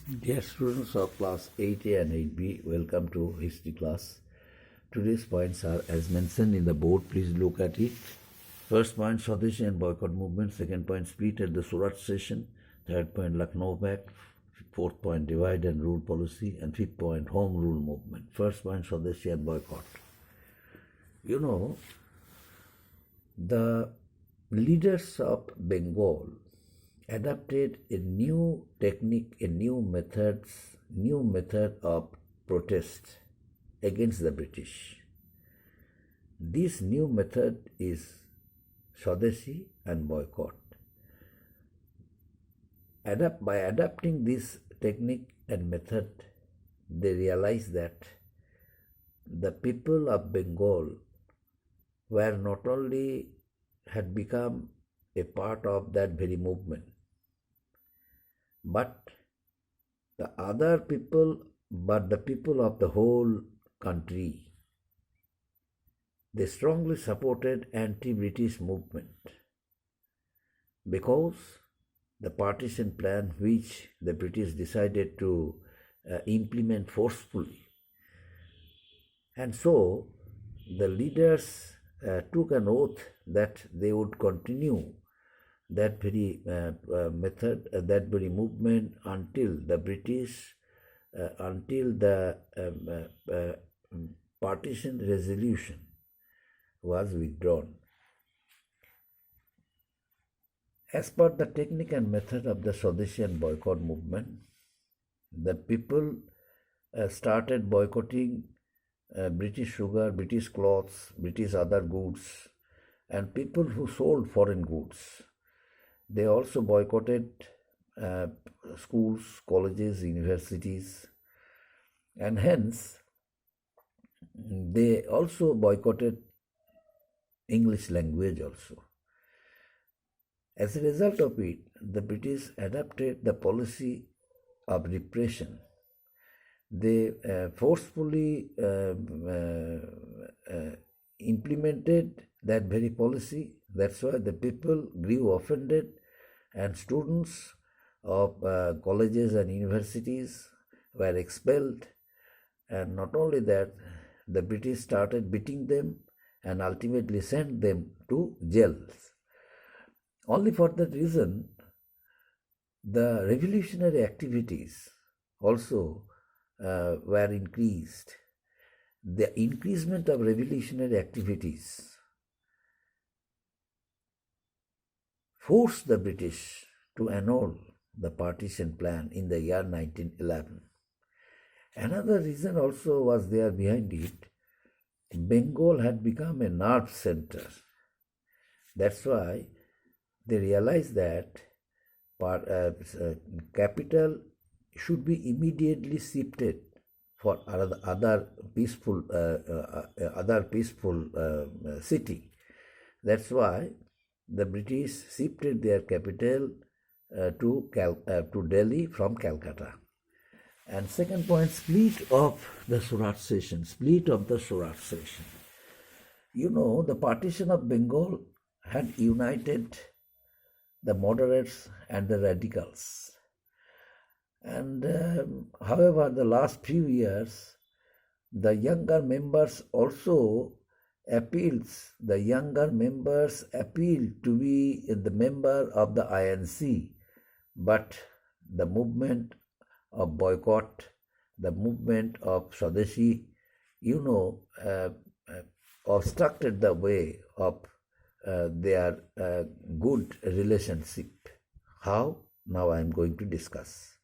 Dear students of class 8A and 8B, welcome to history class. Today's points are as mentioned in the board. Please look at it. First point, Swadeshi and boycott movement. Second point, split at the Surat session. Third point, Lucknow Pact. Fourth point, divide and rule policy. And fifth point, home rule movement. First point, Swadeshi and boycott. You know, the leaders of Bengal adopted a new technique, a new method of protest against the British. This new method is Swadeshi and boycott. By adapting this technique and method, they realized that the people of Bengal were not only had become a part of that very movement, but the people of the whole country, they strongly supported anti-British movement because the partition plan which the British decided to implement forcefully. And so the leaders took an oath that they would continue that very method, that very movement until the partition resolution was withdrawn. As per the technique and method of the Swadeshi and boycott movement, the people started boycotting British sugar, British clothes, British other goods, and people who sold foreign goods. They also boycotted schools, colleges, universities, and hence they also boycotted English language also. As a result of it, the British adopted the policy of repression. They forcefully implemented that very policy. That's why the people grew offended, and students of colleges and universities were expelled. And not only that, the British started beating them and ultimately sent them to jails. Only for that reason, the revolutionary activities also were increased. The increasement of revolutionary activities forced the British to annul the partition plan in the year 1911. Another reason also was there behind it. Bengal had become a nerve center. That's why they realized that capital should be immediately shifted for other peaceful city. That's why the British shifted their capital to Delhi from Calcutta. And second point, split of the Surat session. You know, the partition of Bengal had united the moderates and the radicals. And however, the last few years, the younger members appealed to be the member of the INC, but the movement of boycott, the movement of Swadeshi, obstructed the way of their good relationship. How? Now I am going to discuss.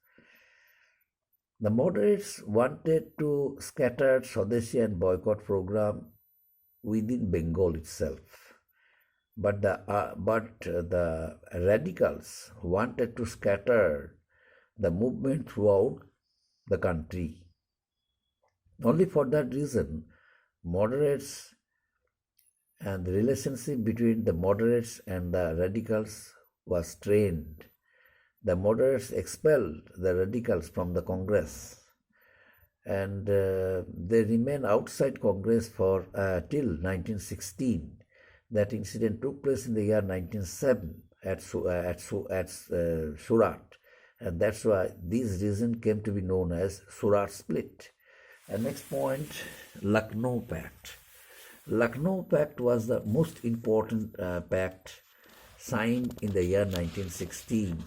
The moderates wanted to scatter Swadeshi and boycott program within Bengal itself, but the radicals wanted to scatter the movement throughout the country. Only for that reason, moderates and the relationship between the moderates and the radicals was strained. The moderates expelled the radicals from the Congress, and they remained outside Congress for till 1916. That incident took place in the year 1907 at Surat, And that's why this region came to be known as Surat split. And next point, Lucknow Pact. Lucknow Pact was the most important pact signed in the year 1916.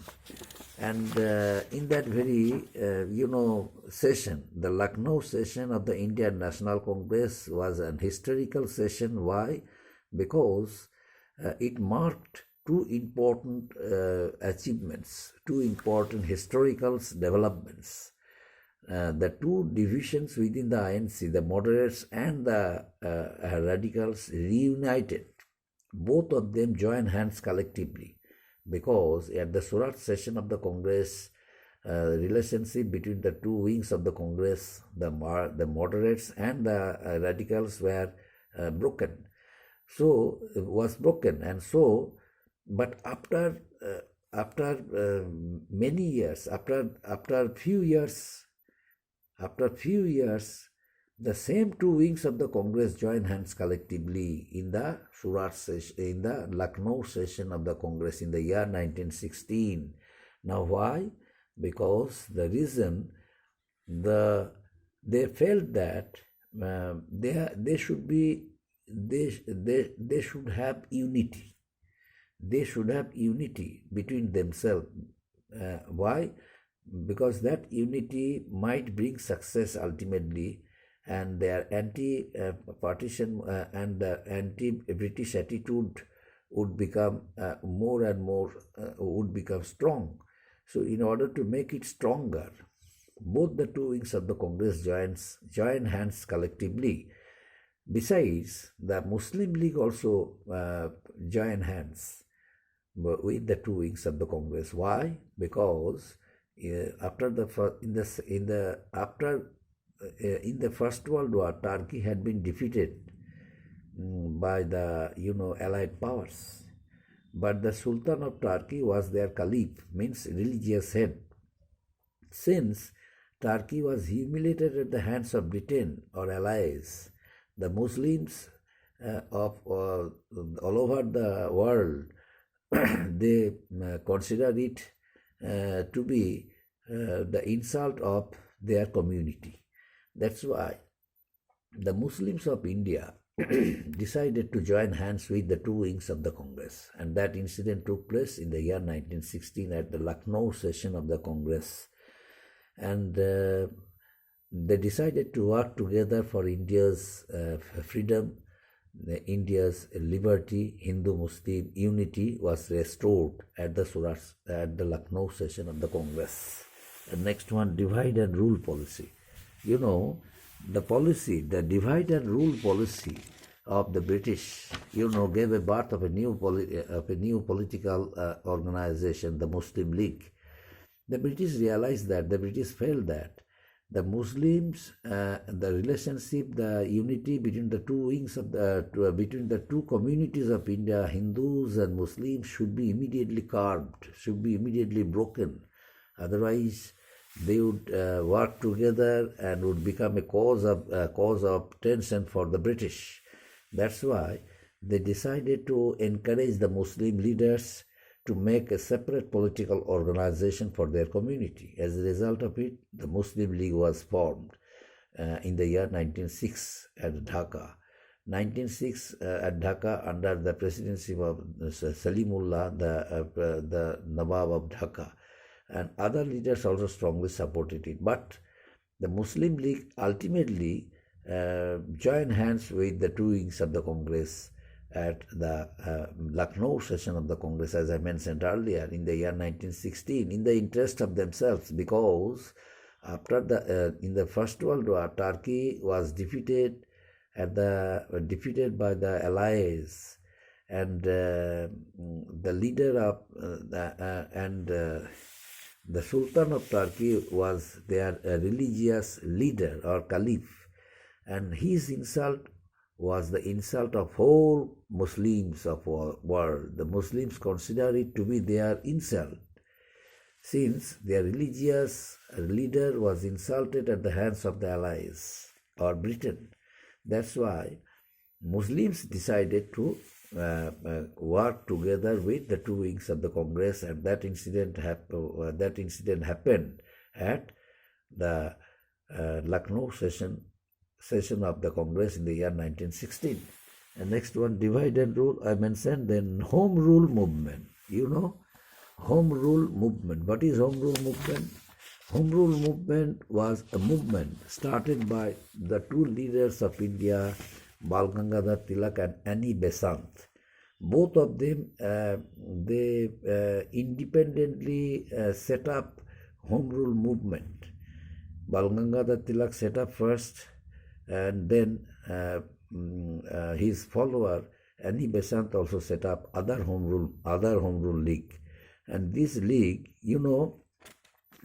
And in that very, session, the Lucknow session of the Indian National Congress was an historical session. Why? Because it marked two important achievements, two important historical developments. The two divisions within the INC, the moderates and the radicals, reunited. Both of them joined hands collectively, because at the Surat session of the Congress, relationship between the two wings of the Congress, the moderates and the radicals, were broken. So it was broken, and so, but after many years, after few years, the same two wings of the Congress joined hands collectively in the Surat session, in the Lucknow session of the Congress in the year 1916. Now why? Because the reason, they felt that they should have unity. They should have unity between themselves. Why? Because that unity might bring success ultimately, and their anti-partition and the anti-British attitude would become more and more, would become strong. So in order to make it stronger, both the two wings of the Congress join hands collectively. Besides, the Muslim League also join hands with the two wings of the Congress. Why? Because after the First World War, Turkey had been defeated by the Allied powers, but the Sultan of Turkey was their caliph, means religious head. Since Turkey was humiliated at the hands of Britain or allies, the Muslims of all over the world they consider it to be the insult of their community. That's why the Muslims of India decided to join hands with the two wings of the Congress, and that incident took place in the year 1916 at the Lucknow session of the Congress. And they decided to work together for India's freedom, India's liberty. Hindu-Muslim unity was restored at the Lucknow session of the Congress. And next one, divide and rule policy. The divide and rule policy of the British, gave a birth of a new political organization, the Muslim League. The British realized that, the British felt that the Muslims, the relationship, the unity between the two wings of between the two communities of India, Hindus and Muslims, should be immediately curbed, should be immediately broken. Otherwise, they would work together and would become a cause of tension for the British. That's why they decided to encourage the Muslim leaders to make a separate political organization for their community. As a result of it, the Muslim League was formed in the year 1906 at Dhaka. 1906 at Dhaka, under the presidency of Salimullah, the Nawab of Dhaka, and other leaders also strongly supported it. But the Muslim League ultimately joined hands with the two wings of the Congress at the Lucknow session of the Congress, as I mentioned earlier, in the year 1916, in the interest of themselves, because after in the First World War, Turkey was defeated by the Allies, and the leader of the Sultan of Turkey was their religious leader or caliph, and his insult was the insult of whole Muslims of the world. The Muslims consider it to be their insult, since their religious leader was insulted at the hands of the Allies or Britain. That's why Muslims decided to worked together with the two wings of the Congress, and that incident happened at the Lucknow session of the Congress in the year 1916. And next one, divide and rule, I mentioned. Then Home Rule movement. Home Rule movement. What is Home Rule movement? Home Rule movement was a movement started by the two leaders of India, Bal Gangadhar Tilak and Annie Besant. Both of them, they independently set up Home Rule movement. Bal Gangadhar Tilak set up first, and then his follower Annie Besant also set up other home rule league. And this league,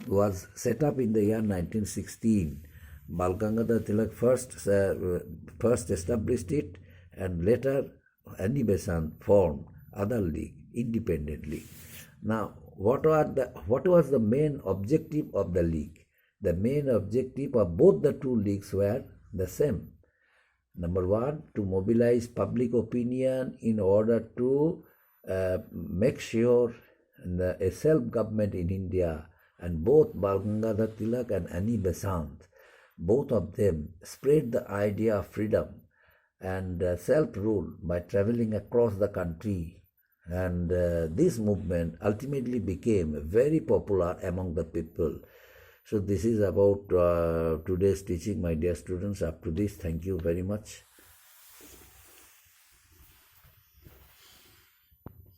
was set up in the year 1916. Bal Gangadhar Tilak first established it, and later Annie Besant formed other league independently. Now, what was the main objective of the league? The main objective of both the two leagues were the same. Number one, to mobilize public opinion in order to make sure a self-government in India. And both Bal Gangadhar Tilak and Annie Besant, both of them spread the idea of freedom and self-rule by traveling across the country. And this movement ultimately became very popular among the people. So this is about today's teaching, my dear students. Up to this, thank you very much.